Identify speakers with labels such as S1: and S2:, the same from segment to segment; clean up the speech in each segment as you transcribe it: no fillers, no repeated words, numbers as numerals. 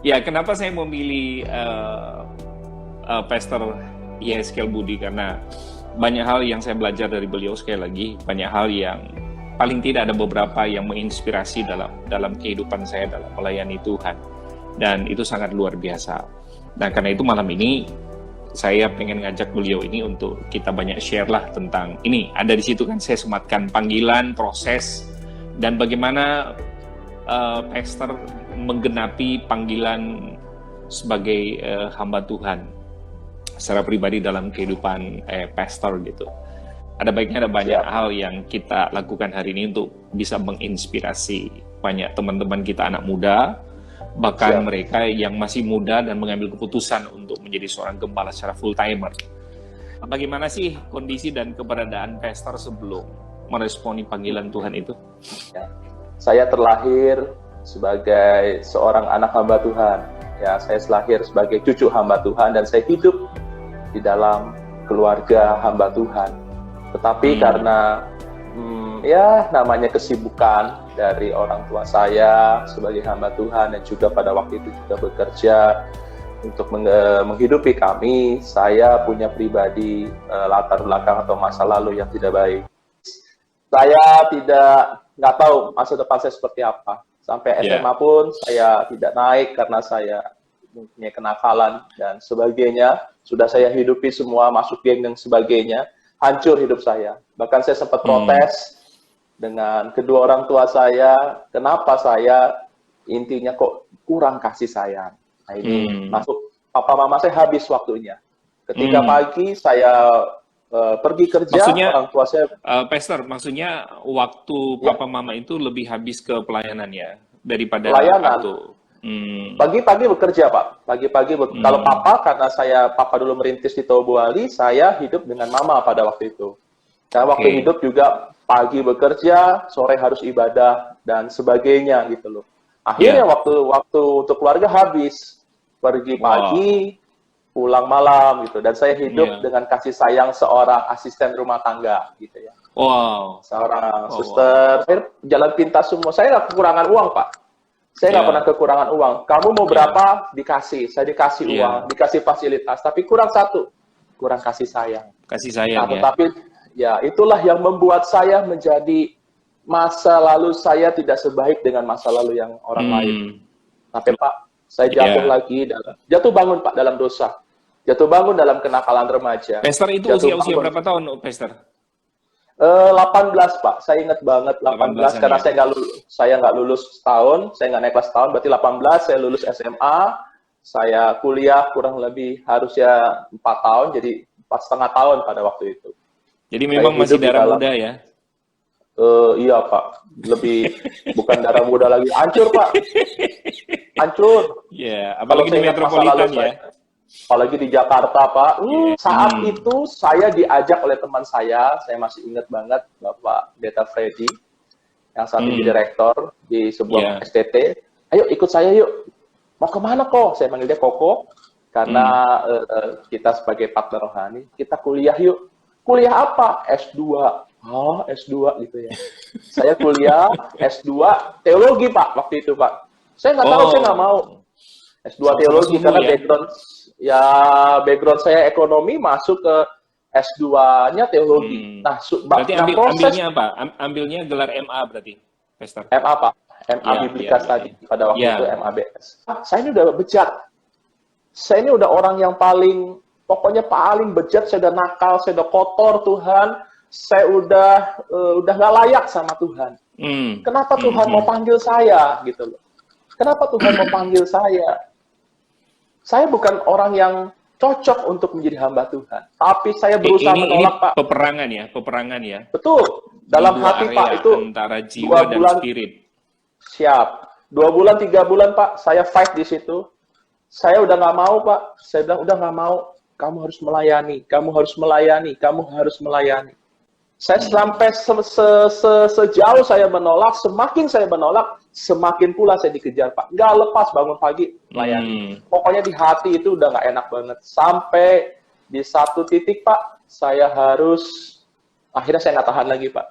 S1: Ya, kenapa saya memilih Pastor Yeskel Budi? Karena banyak hal yang saya belajar dari beliau, sekali lagi, banyak hal yang paling tidak ada beberapa yang menginspirasi dalam kehidupan saya dalam melayani Tuhan. Dan itu sangat luar biasa. Nah, karena itu malam ini saya pengen ngajak beliau ini untuk kita banyak share lah tentang ini. Ada di situ kan saya sematkan panggilan, proses, dan bagaimana Pastor menggenapi panggilan sebagai hamba Tuhan secara pribadi dalam kehidupan pastor gitu. Ada baiknya ada banyak hal yang kita lakukan hari ini untuk bisa menginspirasi banyak teman-teman kita anak muda, bahkan mereka yang masih muda dan mengambil keputusan untuk menjadi seorang gembala secara full timer. Bagaimana sih kondisi dan keberadaan pastor sebelum meresponi panggilan Tuhan itu?
S2: Ya. Saya terlahir sebagai seorang anak hamba Tuhan. Ya, saya lahir sebagai cucu hamba Tuhan dan saya hidup di dalam keluarga hamba Tuhan. Tetapi karena ya namanya kesibukan dari orang tua saya sebagai hamba Tuhan dan juga pada waktu itu juga bekerja untuk menghidupi kami, saya punya pribadi latar belakang atau masa lalu yang tidak baik. Saya nggak tahu masa depan saya seperti apa. Sampai SMA pun saya tidak naik karena saya mempunyai kenakalan dan sebagainya. Sudah saya hidupi semua, masuk geng dan sebagainya. Hancur hidup saya. Bahkan saya sempat protes dengan kedua orang tua saya. Kenapa saya intinya kok kurang kasih sayang. Nah ini masuk papa mama saya habis waktunya. Ketika pagi saya pergi kerja, maksudnya, orang tua saya...
S1: Pastor, maksudnya waktu papa mama itu lebih habis ke pelayanan ya? Daripada
S2: pelayanan.
S1: waktu...
S2: Pagi-pagi bekerja, Pak. Pagi-pagi kalau papa, karena papa dulu merintis di Tobuali, saya hidup dengan mama pada waktu itu. Saya waktu hidup juga pagi bekerja, sore harus ibadah, dan sebagainya gitu loh. Akhirnya waktu untuk keluarga habis. Pergi pagi, pulang malam gitu, dan saya hidup dengan kasih sayang seorang asisten rumah tangga gitu ya. Seorang suster. Saya jalan pintas semua. Saya nggak kekurangan uang, Pak. Saya nggak pernah kekurangan uang. Kamu mau berapa? Dikasih. Saya dikasih uang, dikasih fasilitas. Tapi kurang satu, kurang kasih sayang.
S1: Kasih sayang.
S2: Tetapi ya itulah yang membuat saya menjadi masa lalu saya tidak sebaik dengan masa lalu yang orang lain. Tapi Pak, saya jatuh lagi jatuh bangun Pak dalam dosa. Jatuh bangun dalam kenakalan remaja.
S1: Pastor itu usia berapa tahun, Pastor?
S2: 18, Pak. Saya ingat banget 18 karena saya nggak lulus setahun, saya nggak naik kelas setahun, berarti 18 saya lulus SMA, saya kuliah kurang lebih harusnya 4 tahun, jadi 4,5 tahun pada waktu itu.
S1: Jadi memang masih darah muda ya?
S2: Iya Pak, lebih bukan darah muda lagi, hancur Pak, hancur.
S1: Ya, apalagi di metropolitan ya.
S2: Apalagi di Jakarta, Pak. Saat itu saya diajak oleh teman saya masih ingat banget, Bapak Beta Freddy, yang saat ini direktur di sebuah STT. Ayo ikut saya yuk. Mau kemana kok? Saya manggil dia Koko, karena kita sebagai partner rohani, kita kuliah yuk. Kuliah apa? S2. Oh, S2 gitu ya. Saya kuliah S2 teologi, Pak, waktu itu, Pak. Saya nggak tahu, saya nggak mau. S2 teologi karena background saya ekonomi, masuk ke S2-nya teologi. Nah,
S1: berarti ambilnya apa? Ambilnya gelar MA berarti, Pastor?
S2: MA, Pak. MA Biblikas tadi. Pada waktu itu MABS. Saya ini udah bejat. Saya ini udah orang yang pokoknya paling bejat, saya udah nakal, saya udah kotor Tuhan, saya udah nggak layak sama Tuhan. Kenapa Tuhan mau panggil saya gitu loh? Kenapa Tuhan mau panggil saya? Saya bukan orang yang cocok untuk menjadi hamba Tuhan. Tapi saya berusaha menolak, Pak.
S1: Peperangan ya.
S2: Betul. Dalam hati, Pak, itu
S1: antara jiwa dan spirit.
S2: Siap. 2 bulan, 3 bulan, Pak, saya fight di situ. Saya udah nggak mau, Pak. Saya bilang, udah nggak mau. Kamu harus melayani. Kamu harus melayani. Kamu harus melayani. Saya sampai sejauh saya menolak, semakin saya menolak, semakin pula saya dikejar, Pak. Nggak lepas bangun pagi melayani. Pokoknya di hati itu udah nggak enak banget. Sampai di satu titik Pak, saya harus, akhirnya saya nggak tahan lagi Pak.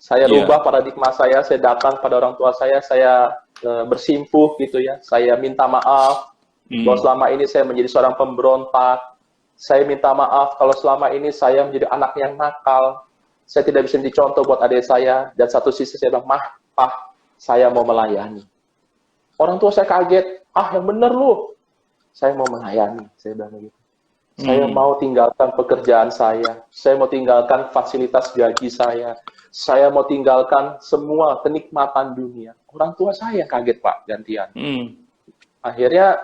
S2: Saya
S1: Iya.
S2: rubah paradigma saya datang pada orang tua saya bersimpuh gitu ya, saya minta maaf bahwa selama ini saya menjadi seorang pemberontak, saya minta maaf kalau selama ini saya menjadi anak yang nakal, saya tidak bisa dicontoh buat adik saya, dan satu sisi saya bilang, Mah, Pah, saya mau melayani. Orang tua saya kaget, yang bener lu, saya mau melayani, saya bilang begitu. Saya mau tinggalkan pekerjaan saya mau tinggalkan fasilitas gaji saya mau tinggalkan semua kenikmatan dunia. Orang tua saya kaget Pak, gantian. Akhirnya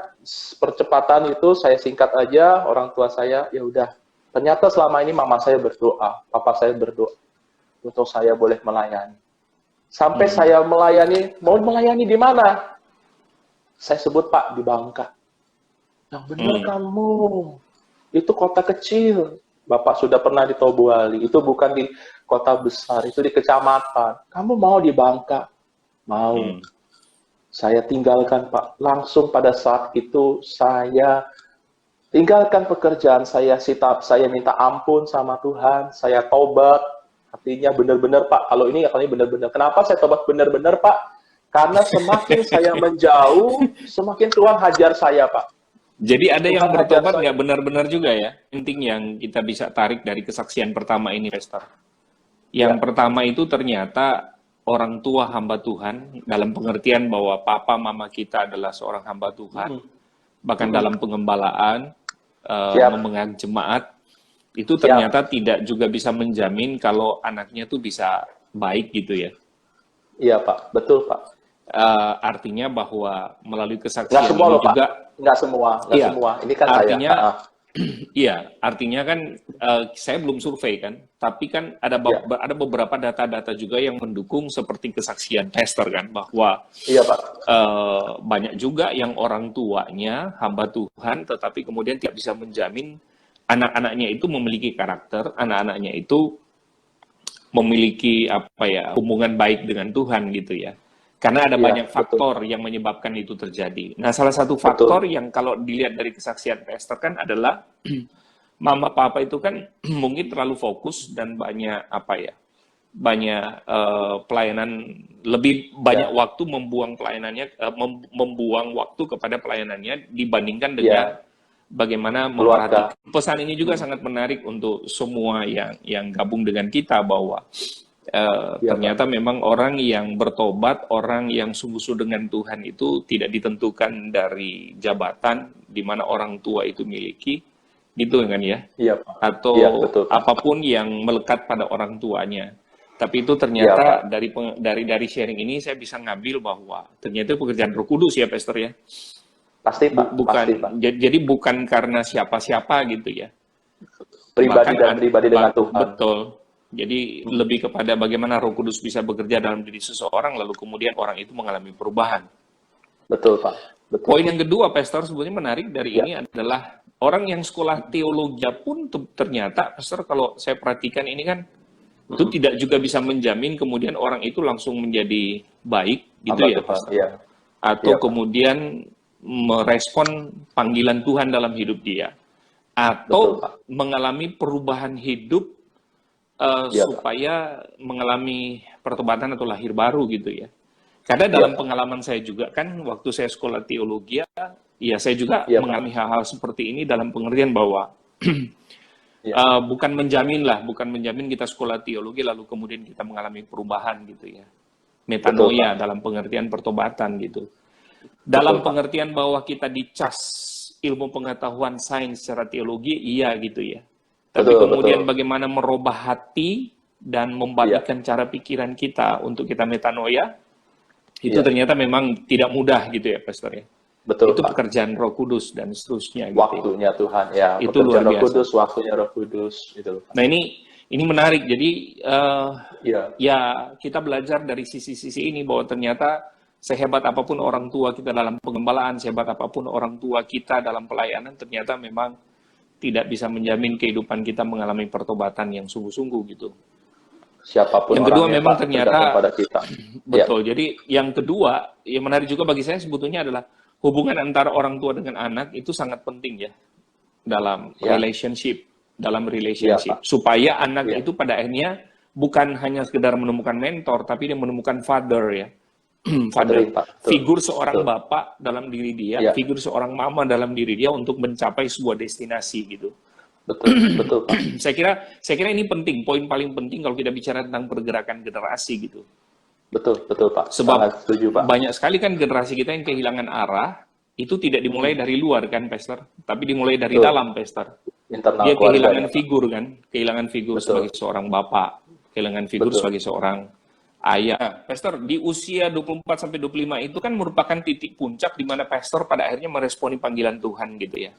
S2: percepatan itu saya singkat aja, orang tua saya, ya udah. Ternyata selama ini mama saya berdoa, papa saya berdoa untuk saya boleh melayani. Sampai saya melayani, mau melayani di mana? Saya sebut Pak, di Bangka. Yang benar kamu. Itu kota kecil. Bapak sudah pernah di Tobuali. Itu bukan di kota besar. Itu di kecamatan. Kamu mau di Bangka? Mau. Saya tinggalkan, Pak. Langsung pada saat itu, saya tinggalkan pekerjaan saya. Saya minta ampun sama Tuhan. Saya tobat. Artinya benar-benar, Pak. Kalau ini benar-benar. Kenapa saya tobat benar-benar, Pak? Karena semakin saya menjauh, semakin Tuhan hajar saya, Pak.
S1: Jadi ada yang bertobat nggak benar-benar juga ya? Penting yang kita bisa tarik dari kesaksian pertama ini, Pastor. Yang pertama itu ternyata orang tua hamba Tuhan, dalam pengertian bahwa papa mama kita adalah seorang hamba Tuhan, bahkan dalam pengembalaan, memegang jemaat, itu ternyata tidak juga bisa menjamin kalau anaknya tuh bisa baik gitu ya?
S2: Iya Pak, betul Pak.
S1: Artinya bahwa melalui kesaksian
S2: nggak semua
S1: ini
S2: loh,
S1: juga
S2: Pak. Nggak semua. Ini kan
S1: artinya,
S2: saya.
S1: Iya, artinya kan saya belum survei kan, tapi kan ada beberapa data-data juga yang mendukung seperti kesaksian Pastor kan, bahwa
S2: iya Pak.
S1: Banyak juga yang orang tuanya hamba Tuhan, tetapi kemudian tidak bisa menjamin anak-anaknya itu memiliki karakter, anak-anaknya itu memiliki hubungan baik dengan Tuhan gitu ya. Karena ada banyak faktor yang menyebabkan itu terjadi. Nah, salah satu faktor yang kalau dilihat dari kesaksian Pastor kan adalah mama papa itu kan mungkin terlalu fokus dan banyak pelayanan, lebih banyak waktu membuang pelayanannya, membuang waktu kepada pelayanannya dibandingkan dengan bagaimana memperhatikan. Pesan ini juga sangat menarik untuk semua yang gabung dengan kita, bahwa ternyata memang orang yang bertobat, orang yang sungguh-sungguh dengan Tuhan itu tidak ditentukan dari jabatan di mana orang tua itu miliki, gitu kan ya?
S2: Iya, Pak.
S1: Atau
S2: betul, Pak.
S1: apapun yang melekat pada orang tuanya. Tapi itu ternyata dari sharing ini saya bisa ngambil bahwa ternyata pekerjaan Roh Kudus ya, Pastor ya.
S2: Pasti Pak. Pasti, Pak.
S1: Jadi bukan karena siapa-siapa gitu ya.
S2: Pribadi dengan Tuhan.
S1: Betul. Jadi lebih kepada bagaimana Roh Kudus bisa bekerja dalam diri seseorang, lalu kemudian orang itu mengalami perubahan.
S2: Betul, Pak. Betul.
S1: Poin yang kedua, Pastor, sebetulnya menarik dari ini adalah orang yang sekolah teologi pun ternyata, Pastor, kalau saya perhatikan ini kan, itu tidak juga bisa menjamin kemudian orang itu langsung menjadi baik, gitu ya, Pastor. Atau kemudian merespon panggilan Tuhan dalam hidup dia. Atau mengalami perubahan hidup supaya mengalami pertobatan atau lahir baru gitu ya. Karena dalam pengalaman saya juga kan, waktu saya sekolah teologi, ya saya juga mengalami hal-hal seperti ini dalam pengertian bahwa bukan menjamin kita sekolah teologi lalu kemudian kita mengalami perubahan gitu ya. Metanoia dalam pengertian pertobatan gitu. Dalam pengertian bahwa kita dicas ilmu pengetahuan sains secara teologi, iya gitu ya. Tapi kemudian bagaimana merubah hati dan membalikkan cara pikiran kita untuk kita metanoia, itu ternyata memang tidak mudah gitu ya, Pastor ya.
S2: Betul,
S1: itu
S2: Pak.
S1: Pekerjaan Roh Kudus dan seterusnya. Gitu.
S2: Waktunya Tuhan, ya.
S1: Itu luar biasa.
S2: Roh Kudus, waktunya Roh Kudus. Gitu, Pak.
S1: Nah ini menarik. Jadi ya kita belajar dari sisi-sisi ini bahwa ternyata sehebat apapun orang tua kita dalam pengembalaan, sehebat apapun orang tua kita dalam pelayanan, ternyata memang tidak bisa menjamin kehidupan kita mengalami pertobatan yang sungguh-sungguh gitu.
S2: Siapapun
S1: yang kedua
S2: orangnya,
S1: memang
S2: Pak,
S1: ternyata
S2: pada kita.
S1: Betul. Jadi yang kedua yang menarik juga bagi saya sebetulnya adalah hubungan antara orang tua dengan anak itu sangat penting ya. dalam
S2: Ya.
S1: relationship,
S2: Pak.
S1: supaya anak
S2: Ya.
S1: itu pada akhirnya bukan hanya sekedar menemukan mentor, tapi dia menemukan father ya. Father,
S2: Betul, Pak. Betul.
S1: figur seorang
S2: Betul.
S1: bapak dalam diri dia,
S2: Ya.
S1: figur seorang mama dalam diri dia untuk mencapai sebuah destinasi gitu.
S2: Betul. Betul, Pak.
S1: Saya kira ini penting, poin paling penting kalau kita bicara tentang pergerakan generasi gitu.
S2: Betul, Pak.
S1: Sebab
S2: Sangat setuju, Pak.
S1: banyak sekali kan generasi kita yang kehilangan arah, itu tidak dimulai dari luar kan, Pastor, tapi dimulai dari
S2: Betul.
S1: dalam, Pastor.
S2: Internal
S1: Dia
S2: keluarga,
S1: kehilangan
S2: ya, Pak.
S1: figur kan, kehilangan figur
S2: Betul.
S1: sebagai seorang bapak, kehilangan figur
S2: Betul.
S1: sebagai seorang ayah. Nah, Pastor, di usia 24 sampai 25 itu kan merupakan titik puncak di mana Pastor pada akhirnya meresponi panggilan Tuhan gitu ya.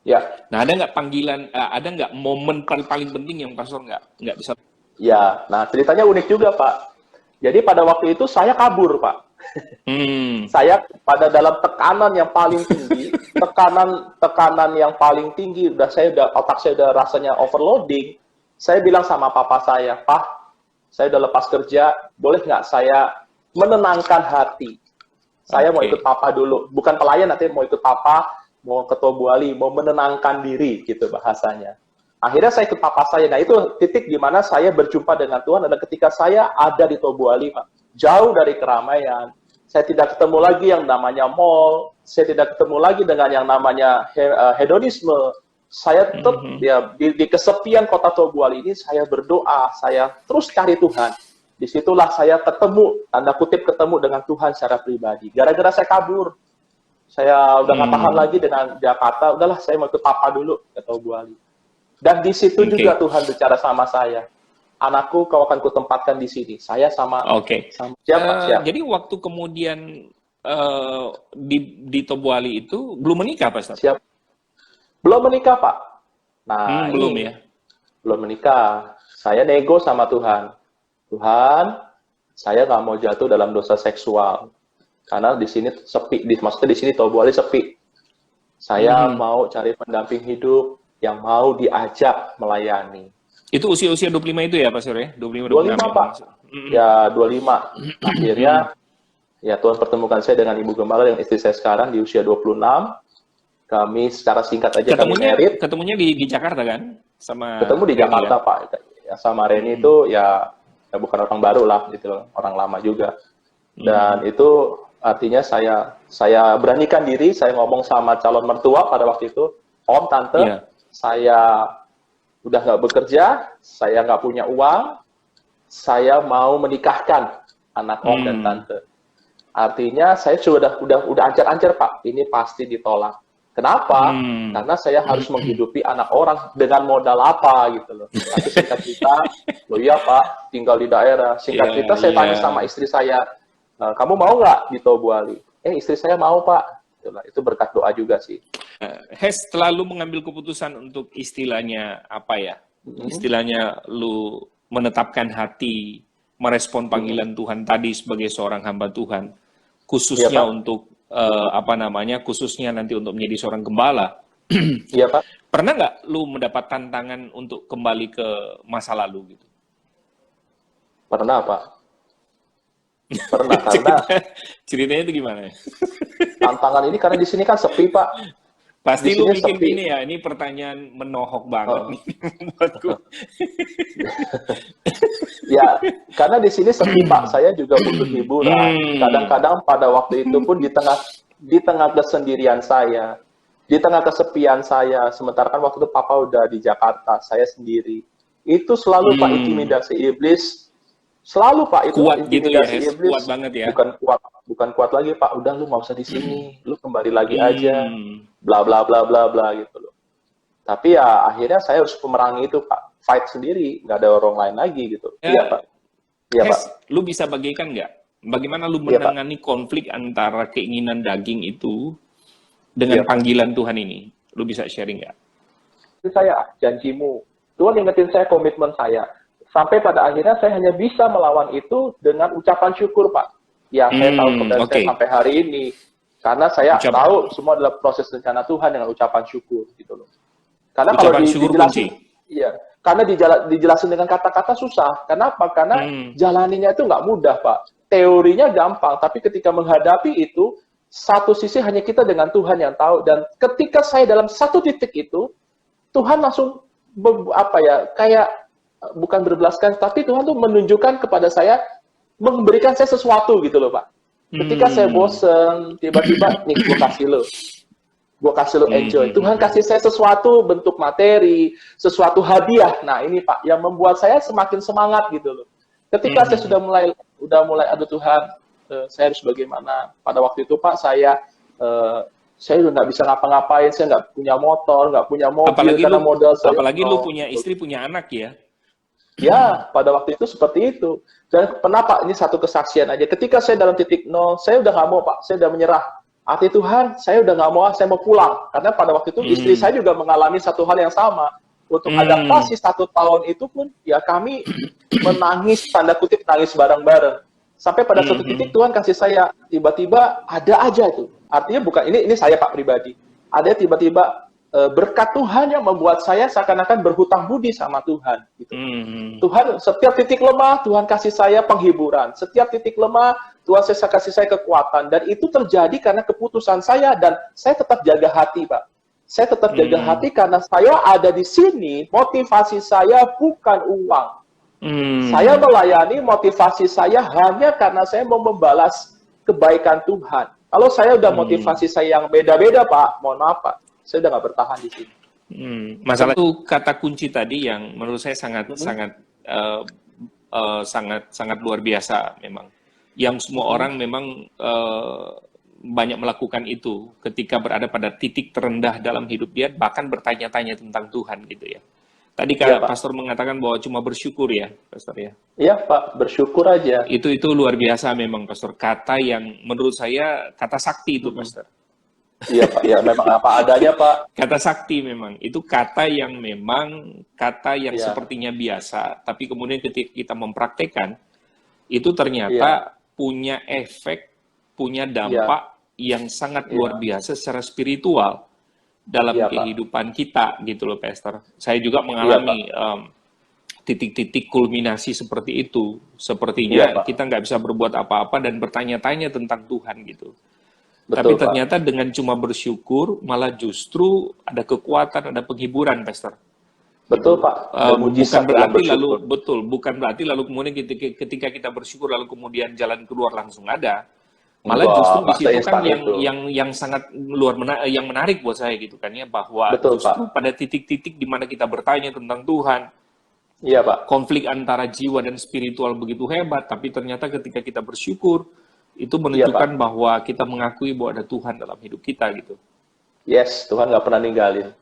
S2: Ya.
S1: Nah, ada nggak momen paling penting yang Pastor nggak bisa?
S2: Ya, nah ceritanya unik juga, Pak. Jadi pada waktu itu saya kabur, Pak. Saya pada dalam tekanan yang paling tinggi, tekanan yang paling tinggi, otak saya udah rasanya overloading. Saya bilang sama papa saya, "Pak, saya udah lepas kerja, boleh nggak saya menenangkan hati? Saya mau ikut papa dulu, bukan pelayan, nanti mau ikut papa, mau ke Tobuali, mau menenangkan diri," gitu bahasanya. Akhirnya saya ikut papa saya. Nah, itu titik di mana saya berjumpa dengan Tuhan adalah ketika saya ada di Tobuali, Pak. Jauh dari keramaian. Saya tidak ketemu lagi yang namanya mall. Saya tidak ketemu lagi dengan yang namanya hedonisme. Saya tetap di kesepian kota Tobuali ini, saya berdoa, saya terus cari Tuhan. Disitulah saya ketemu, tanda kutip ketemu dengan Tuhan secara pribadi. Gara-gara saya kabur. Saya udah nggak tahan lagi dengan Jakarta. Udahlah, saya mau ikut papa dulu ke Tobuali. Dan di situ juga Tuhan bicara sama saya. Anakku, kau akan kutempatkan di sini. Saya sama siapa?
S1: Jadi waktu kemudian di Tobuali itu belum menikah, Pastor?
S2: Siap. Belum menikah, Pak. Nah,
S1: belum ya?
S2: Belum menikah. Saya nego sama Tuhan. Tuhan, saya nggak mau jatuh dalam dosa seksual. Karena di sini sepi. Maksudnya di sini Tobuali sepi. Saya mau cari pendamping hidup yang mau diajak melayani.
S1: Itu usia-usia 25 itu ya, Pak Sur ya?
S2: 25, Pak. Ya, 25. Akhirnya, ya Tuhan pertemukan saya dengan Ibu Gembala, dengan istri saya sekarang di usia 26. Kami secara singkat aja
S1: ketemunya di Jakarta kan?
S2: Ketemu di Jakarta, kan? Pak. Ya, sama Reni itu ya bukan orang baru lah, gitu, orang lama juga. Dan itu artinya saya beranikan diri, saya ngomong sama calon mertua pada waktu itu, "Om, Tante, saya udah nggak bekerja, saya nggak punya uang, saya mau menikahkan anak Om dan Tante." Artinya saya sudah ancar-ancar, Pak, ini pasti ditolak. Kenapa? Karena saya harus menghidupi anak orang dengan modal apa gitu loh. Tapi singkat cerita, loh iya Pak, tinggal di daerah. Singkat cerita saya tanya sama istri saya, "Kamu mau nggak di Tobuali?" Istri saya mau, Pak. Itu berkat doa juga sih.
S1: Hes selalu mengambil keputusan untuk istilahnya apa ya? Istilahnya lu menetapkan hati, merespon panggilan Tuhan tadi sebagai seorang hamba Tuhan, khususnya untuk khususnya nanti untuk menjadi seorang gembala.
S2: Iya, Pak.
S1: Pernah nggak lu mendapat tantangan untuk kembali ke masa lalu gitu?
S2: Pernah, Pak. Pernah, karena
S1: ceritanya itu gimana ya?
S2: Tantangan ini karena di sini kan sepi, Pak.
S1: Pasti lu bikin gini ya, ini pertanyaan menohok banget nih buatku.
S2: Ya, karena di sini sepi, Pak. Saya juga butuh hiburan. Kadang-kadang pada waktu itu pun di tengah kesendirian saya, di tengah kesepian saya, sementara kan waktu itu Papa udah di Jakarta, saya sendiri. Itu selalu Pak intimidasi iblis. Selalu Pak itu
S1: kuat
S2: intimidasi
S1: gitu ya,
S2: iblis.
S1: Kuat banget ya.
S2: Bukan kuat lagi Pak. Udah lu nggak usah di sini, lu kembali lagi aja. Bla bla bla bla bla gitu loh. Tapi ya akhirnya saya harus memerangi itu Pak. Fight sendiri, nggak ada orang lain lagi gitu. Iya Pak. Iya Pak.
S1: Lu bisa bagikan nggak? Bagaimana lu menangani konflik antara keinginan daging itu dengan panggilan Tuhan ini? Lu bisa sharing nggak?
S2: Itu saya janjimu. Tuhan ingetin saya komitmen saya. Sampai pada akhirnya saya hanya bisa melawan itu dengan ucapan syukur, Pak. Yang saya tahu kemudian saya sampai hari ini. Karena saya tahu semua adalah proses rencana Tuhan dengan ucapan syukur gitu loh. Karena
S1: ucapan
S2: kalau
S1: syukur
S2: dijelasin, karena dijelasin dengan kata-kata susah. Kenapa? Karena jalaninya itu nggak mudah, Pak. Teorinya gampang, tapi ketika menghadapi itu satu sisi hanya kita dengan Tuhan yang tahu, dan ketika saya dalam satu titik itu, Tuhan langsung kayak bukan berbelaskan, tapi Tuhan tuh menunjukkan kepada saya, memberikan saya sesuatu gitu loh Pak. Ketika saya bosen, tiba-tiba nih gue kasih lo enjoy. Tuhan kasih saya sesuatu bentuk materi, sesuatu hadiah. Nah ini Pak, yang membuat saya semakin semangat gitu loh. Ketika saya sudah mulai, aduh Tuhan, saya harus bagaimana? Pada waktu itu Pak, saya udah nggak bisa ngapa-ngapain, saya nggak punya motor, nggak punya mobil, karena modal saya.
S1: Apalagi lu punya istri, punya anak ya.
S2: Ya, pada waktu itu seperti itu. Dan kenapa? Ini satu kesaksian aja. Ketika saya dalam titik nol, saya udah nggak mau Pak, saya udah menyerah. Hati Tuhan, saya udah nggak mau, saya mau pulang. Karena pada waktu itu istri saya juga mengalami satu hal yang sama. Untuk adaptasi 1 tahun itu pun, ya kami menangis, tanda kutip nangis bareng-bareng. Sampai pada suatu titik Tuhan kasih saya, tiba-tiba ada aja tuh. Artinya bukan, ini saya Pak pribadi. Ada tiba-tiba berkat Tuhan yang membuat saya seakan-akan berhutang budi sama Tuhan. Gitu. Tuhan, setiap titik lemah, Tuhan kasih saya penghiburan. Setiap titik lemah, Tuhan kasih saya kekuatan. Dan itu terjadi karena keputusan saya, dan saya tetap jaga hati, Pak. Saya tetap jaga hati karena saya ada di sini, motivasi saya bukan uang. Saya melayani, motivasi saya hanya karena saya mau membalas kebaikan Tuhan. Kalau saya udah motivasi saya yang beda-beda, Pak, mohon maaf, Pak, saya udah nggak bertahan di sini.
S1: Masalah itu kata kunci tadi yang menurut saya sangat luar biasa memang. Yang semua orang memang banyak melakukan itu ketika berada pada titik terendah dalam hidup dia, bahkan bertanya-tanya tentang Tuhan gitu ya. Tadi
S2: ya,
S1: Pastor mengatakan bahwa cuma bersyukur ya, Pastor ya.
S2: Iya Pak, bersyukur aja.
S1: Itu luar biasa memang, Pastor. Kata yang menurut saya kata sakti itu, Pastor.
S2: Iya Pak, ya memang apa adanya Pak.
S1: Kata sakti memang, itu kata yang memang sepertinya biasa, tapi kemudian ketika kita mempraktekkan, itu ternyata punya efek, punya dampak yang sangat luar biasa secara spiritual dalam kehidupan kita, gitu loh, Pastor. Saya juga mengalami titik-titik kulminasi seperti itu. Sepertinya kita nggak bisa berbuat apa-apa dan bertanya-tanya tentang Tuhan gitu. Tapi ternyata dengan cuma bersyukur, malah justru ada kekuatan, ada penghiburan, Pastor.
S2: Betul Pak.
S1: Bukan berarti lalu kemudian ketika kita bersyukur lalu kemudian jalan keluar langsung ada. Malah justru di situ kan yang sangat yang menarik buat saya gitu kan ya, bahwa justru pada titik-titik di mana kita bertanya tentang Tuhan.
S2: Iya Pak.
S1: Konflik antara jiwa dan spiritual begitu hebat, tapi ternyata ketika kita bersyukur itu menunjukkan bahwa kita mengakui bahwa ada Tuhan dalam hidup kita gitu.
S2: Yes, Tuhan nggak pernah ninggalin.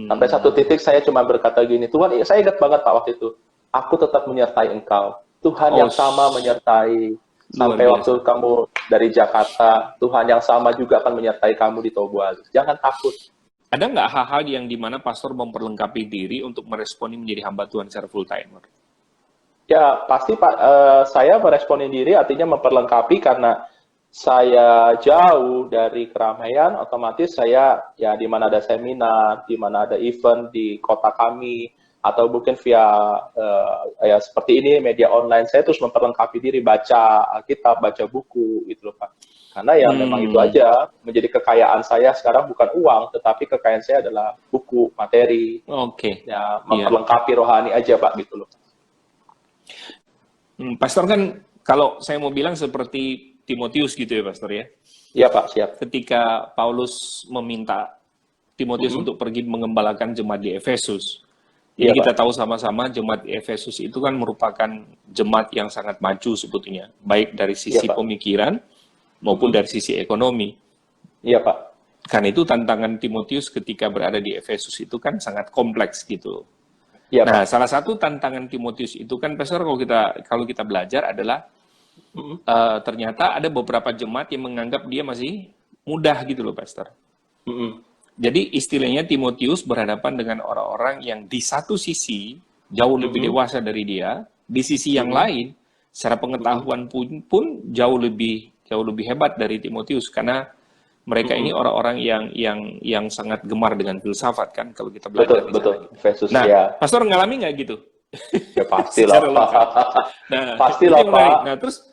S2: Sampai satu titik saya cuma berkata gini, Tuhan, saya ingat banget Pak waktu itu, aku tetap menyertai Engkau. Tuhan yang sama menyertai. Sampai waktu kamu dari Jakarta, Tuhan yang sama juga akan menyertai kamu di Tobualu. Jangan takut.
S1: Ada nggak hal-hal yang dimana pastor memperlengkapi diri untuk meresponi menjadi hamba Tuhan secara full timer?
S2: Ya pasti Pak, saya meresponi diri artinya memperlengkapi karena saya jauh dari keramaian, otomatis saya ya di mana ada seminar, di mana ada event di kota kami, atau mungkin via ya seperti ini media online, saya terus memperlengkapi diri, baca Alkitab, baca buku gitu loh Pak. Karena ya memang itu aja menjadi kekayaan saya sekarang, bukan uang, tetapi kekayaan saya adalah buku, materi. Ya memperlengkapi rohani aja Pak gitu loh.
S1: Pastor kan kalau saya mau bilang seperti Timotius gitu ya Pastor ya.
S2: Iya Pak, siap.
S1: Ketika Paulus meminta Timotius untuk pergi mengembalakan jemaat di Efesus. Jadi kita tahu sama-sama jemaat di Efesus itu kan merupakan jemaat yang sangat maju sebetulnya, baik dari sisi pemikiran maupun dari sisi ekonomi.
S2: Iya Pak.
S1: Karena itu tantangan Timotius ketika berada di Efesus itu kan sangat kompleks gitu.
S2: Ya,
S1: nah, salah satu tantangan Timotius itu kan, Pastor, kalau kita belajar adalah ternyata ada beberapa jemaat yang menganggap dia masih mudah gitu loh, Pastor. Jadi istilahnya Timotius berhadapan dengan orang-orang yang di satu sisi jauh lebih dewasa dari dia, di sisi yang lain secara pengetahuan pun jauh lebih hebat dari Timotius, karena mereka ini orang-orang yang sangat gemar dengan filsafat kan kalau kita belajar.
S2: Betul.
S1: Efesus, nah, Pastor ngalami nggak gitu?
S2: Ya pastilah Pak.
S1: Nah,
S2: pastilah Pak.
S1: Nah, terus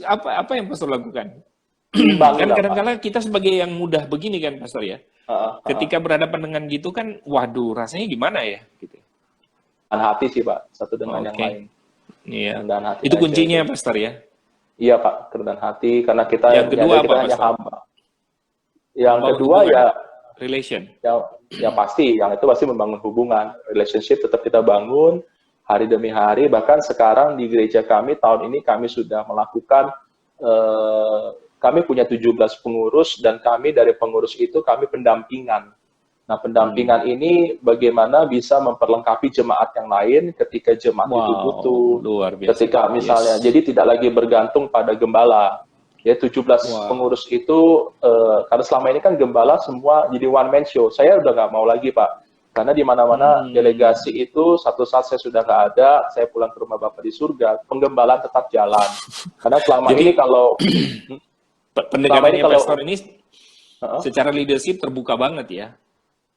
S1: apa yang Pastor lakukan?
S2: diimbangi
S1: Kan
S2: lah Pak.
S1: kadang-kadang kita sebagai yang mudah begini kan, Pastor ya. Ketika berhadapan dengan gitu kan, waduh, rasanya gimana ya? Gitu.
S2: Dan hati sih Pak, satu dengan yang
S1: Oke,
S2: lain.
S1: iya.
S2: Rendahan hati
S1: Itu
S2: aja itu.
S1: kuncinya, Pastor ya.
S2: Iya Pak, kerendahan hati karena kita
S1: Yang kedua
S2: menyadari
S1: apa,
S2: kita hanya
S1: Pastor?
S2: hamba. Yang
S1: Membangun
S2: kedua
S1: hubungan,
S2: ya
S1: relation.
S2: ya pasti, yang itu pasti membangun hubungan, relationship tetap kita bangun hari demi hari. Bahkan sekarang di gereja kami tahun ini kami sudah melakukan kami punya 17 pengurus dan kami dari pengurus itu kami pendampingan. Nah, pendampingan ini bagaimana bisa memperlengkapi jemaat yang lain ketika jemaat itu butuh,
S1: luar biasa.
S2: ketika misalnya,
S1: Yes.
S2: jadi tidak lagi bergantung pada gembala. Ya, 17 pengurus itu, karena selama ini kan gembala semua jadi one man show. Saya udah nggak mau lagi, Pak. Karena di mana-mana delegasi itu, satu saat saya sudah nggak ada, saya pulang ke rumah Bapak di surga, penggembalaan tetap jalan. Karena selama
S1: Jadi,
S2: ini kalau...
S1: pendekatannya Pastor ini secara leadership terbuka banget ya.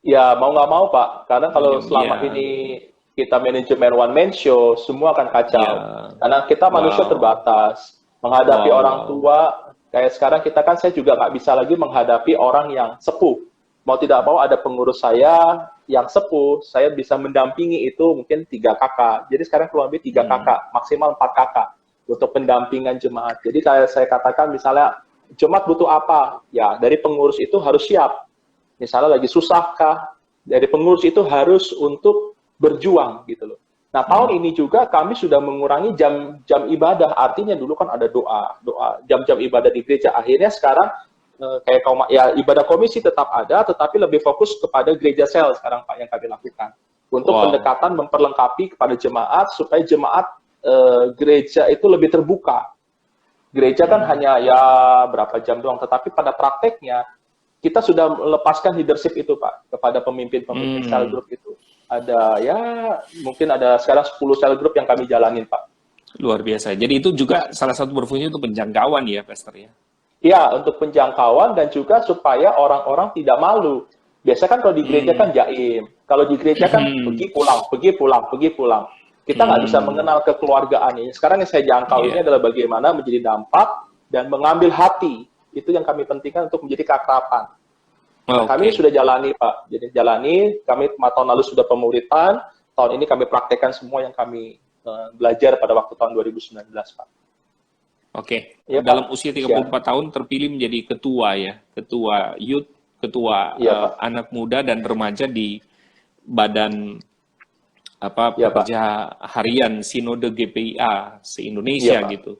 S2: Ya, mau nggak mau, Pak. Karena kalau selama ini kita manajemen one man show, semua akan kacau. Karena kita manusia terbatas. Menghadapi orang tua, kayak sekarang kita kan, saya juga nggak bisa lagi menghadapi orang yang sepuh. Mau tidak mau ada pengurus saya yang sepuh, saya bisa mendampingi itu mungkin 3 kakak. Jadi sekarang kurang lebih 3 kakak, maksimal 4 kakak untuk pendampingan jemaat. Jadi kayak saya katakan misalnya, jemaat butuh apa? Ya, dari pengurus itu harus siap. Misalnya lagi susahkah, dari pengurus itu harus untuk berjuang gitu loh. Nah, tahun ini juga kami sudah mengurangi jam ibadah. Artinya dulu kan ada doa, jam-jam ibadah di gereja. Akhirnya sekarang kayak ya ibadah komisi tetap ada, tetapi lebih fokus kepada gereja sel sekarang Pak yang kami lakukan. Untuk pendekatan memperlengkapi kepada jemaat supaya jemaat gereja itu lebih terbuka. Gereja kan hanya ya berapa jam doang, tetapi pada prakteknya kita sudah melepaskan leadership itu Pak kepada pemimpin-pemimpin cell group itu. Ada ya mungkin ada sekarang 10 cell group yang kami jalanin Pak.
S1: Luar biasa. Jadi itu juga salah satu berfungsi untuk penjangkauan ya Pastor ya.
S2: Iya, untuk penjangkauan dan juga supaya orang-orang tidak malu. Biasa kan kalau di gereja kan jaim. Kalau di gereja kan pergi pulang, pergi pulang, pergi pulang. Kita nggak bisa mengenal kekeluargaan ini. Sekarang yang saya jangkau ini adalah bagaimana menjadi dampak dan mengambil hati. Itu yang kami pentingkan untuk menjadi keakraban. Nah, kami sudah jalani, Pak. Jadi jalani, kami tahun lalu sudah pemuritan, tahun ini kami praktekkan semua yang kami belajar pada waktu tahun 2019, Pak.
S1: Oke,
S2: Ya,
S1: dalam
S2: Pak.
S1: usia 34 tahun terpilih menjadi ketua ya, ketua youth, ketua anak muda dan remaja di badan pekerja harian Sinode GPIA se-Indonesia gitu.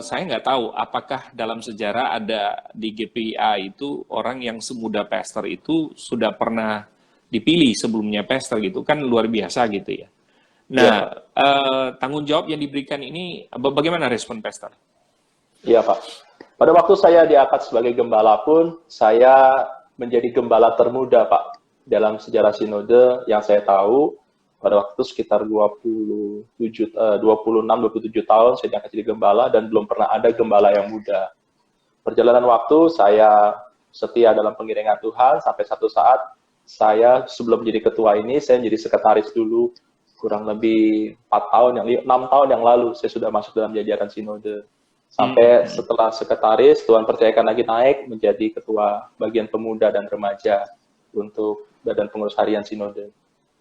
S1: Saya nggak tahu apakah dalam sejarah ada di GPIA itu orang yang semuda pastor itu sudah pernah dipilih sebelumnya pastor gitu, kan luar biasa gitu ya. Nah, tanggung jawab yang diberikan ini, bagaimana respon pastor?
S2: Iya Pak. Pada waktu saya diangkat sebagai gembala pun, saya menjadi gembala termuda Pak dalam sejarah sinode yang saya tahu. Pada waktu sekitar 26-27 tahun saya diangkat jadi gembala dan belum pernah ada gembala yang muda. Perjalanan waktu saya setia dalam pengiringan Tuhan sampai satu saat saya sebelum menjadi ketua ini saya menjadi sekretaris dulu kurang lebih 6 tahun yang lalu saya sudah masuk dalam jajaran sinode. Sampai setelah sekretaris Tuhan percayakan lagi naik menjadi ketua bagian pemuda dan remaja untuk badan pengurus harian sinode.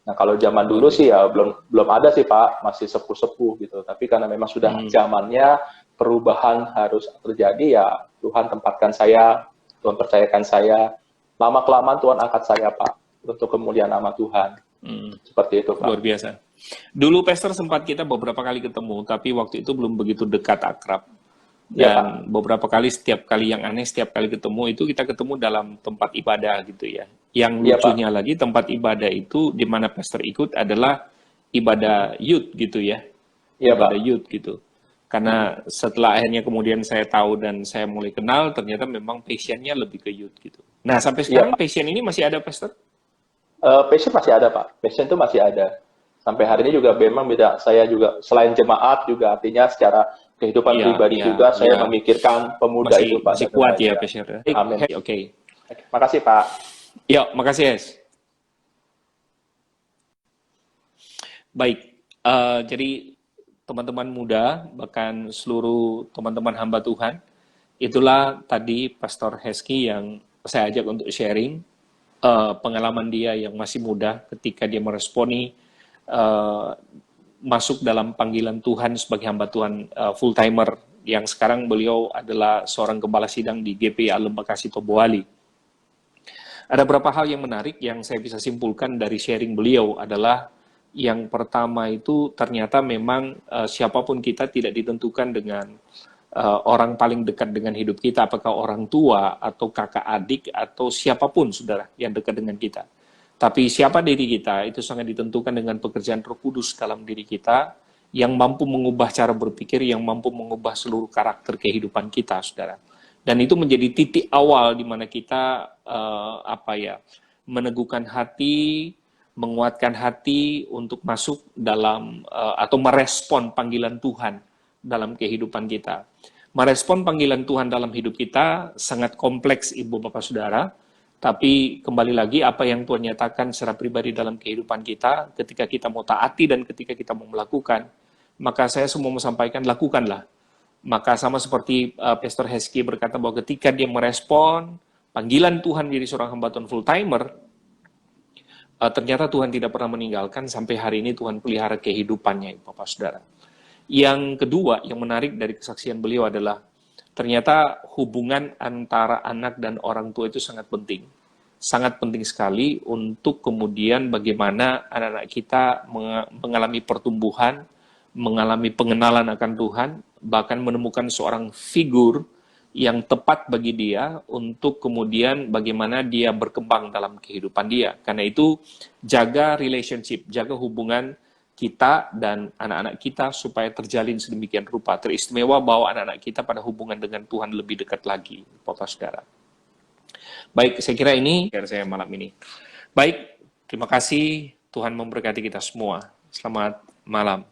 S2: Nah, kalau zaman dulu sih ya belum ada sih Pak, masih sepuh-sepuh gitu. Tapi karena memang sudah zamannya perubahan harus terjadi ya Tuhan tempatkan saya, Tuhan percayakan saya. Lama-kelamaan Tuhan angkat saya Pak untuk kemuliaan nama Tuhan. Seperti itu Pak.
S1: Luar biasa. Dulu pastor sempat kita beberapa kali ketemu, tapi waktu itu belum begitu dekat akrab. Dan beberapa kali, setiap kali yang aneh, setiap kali ketemu itu kita ketemu dalam tempat ibadah gitu ya. Yang lucunya lagi tempat ibadah itu di mana pastor ikut adalah ibadah youth gitu ya. Ibadah youth gitu. Karena setelah akhirnya kemudian saya tahu dan saya mulai kenal, ternyata memang passionnya lebih ke youth gitu. Nah sampai sekarang passion ini masih ada pastor?
S2: Passion masih ada Pak. Passion itu masih ada. Sampai hari ini juga memang beda. Saya juga selain jemaat juga artinya secara kehidupan pribadi juga saya memikirkan pemuda itu Pak.
S1: Masih kuat ya passion.
S2: Amin.
S1: Oke.
S2: Makasih Pak.
S1: Ya, makasih Yes. Baik, jadi teman-teman muda, bahkan seluruh teman-teman hamba Tuhan Itulah tadi Pastor Heskey yang saya ajak untuk sharing pengalaman dia yang masih muda ketika dia meresponi masuk dalam panggilan Tuhan sebagai hamba Tuhan full timer, yang sekarang beliau adalah seorang gembala sidang di GPA Lembakasi Tobuali. Ada beberapa hal yang menarik yang saya bisa simpulkan dari sharing beliau adalah yang pertama itu ternyata memang siapapun kita tidak ditentukan dengan orang paling dekat dengan hidup kita, apakah orang tua atau kakak adik atau siapapun saudara yang dekat dengan kita. Tapi siapa diri kita itu sangat ditentukan dengan pekerjaan Roh Kudus dalam diri kita yang mampu mengubah cara berpikir, yang mampu mengubah seluruh karakter kehidupan kita, saudara. Dan itu menjadi titik awal di mana kita meneguhkan hati, menguatkan hati untuk masuk dalam atau merespon panggilan Tuhan dalam kehidupan kita. Merespon panggilan Tuhan dalam hidup kita sangat kompleks, Ibu Bapak Saudara. Tapi kembali lagi apa yang Tuhan nyatakan secara pribadi dalam kehidupan kita, ketika kita mau taati dan ketika kita mau melakukan, maka saya semua mau sampaikan, lakukanlah. Maka sama seperti Pastor Heskey berkata bahwa ketika dia merespon panggilan Tuhan menjadi seorang hamba Tuhan full timer, ternyata Tuhan tidak pernah meninggalkan, sampai hari ini Tuhan pelihara kehidupannya, Bapak Saudara. Yang kedua, yang menarik dari kesaksian beliau adalah ternyata hubungan antara anak dan orang tua itu sangat penting. Sangat penting sekali untuk kemudian bagaimana anak-anak kita mengalami pertumbuhan, mengalami pengenalan akan Tuhan, bahkan menemukan seorang figur yang tepat bagi dia untuk kemudian bagaimana dia berkembang dalam kehidupan dia. Karena itu jaga relationship, jaga hubungan kita dan anak-anak kita supaya terjalin sedemikian rupa. Teristimewa bahwa anak-anak kita pada hubungan dengan Tuhan lebih dekat lagi, Bapak Saudara. Baik, saya kira ini share saya malam ini. Baik, terima kasih. Tuhan memberkati kita semua. Selamat malam.